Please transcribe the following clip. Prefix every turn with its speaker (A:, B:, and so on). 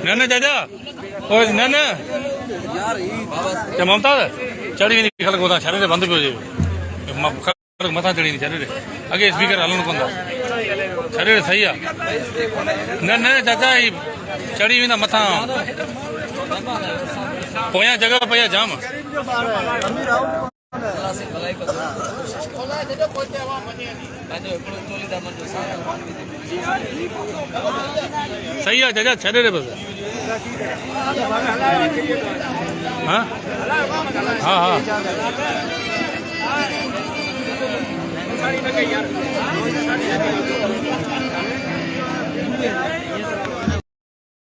A: न चाचा ओए न मुमताज चढ़ी नहीं खलक होता छरे बंद पे खलक मथा चढ़ी नहीं छरे अगे स्पीकर हलन कोन छरे सही है न चाचा चढ़ी वेंदा मथा पोयां जगह पया जाम सही है चाचा छरे रे बस हाँ हाँ हाँ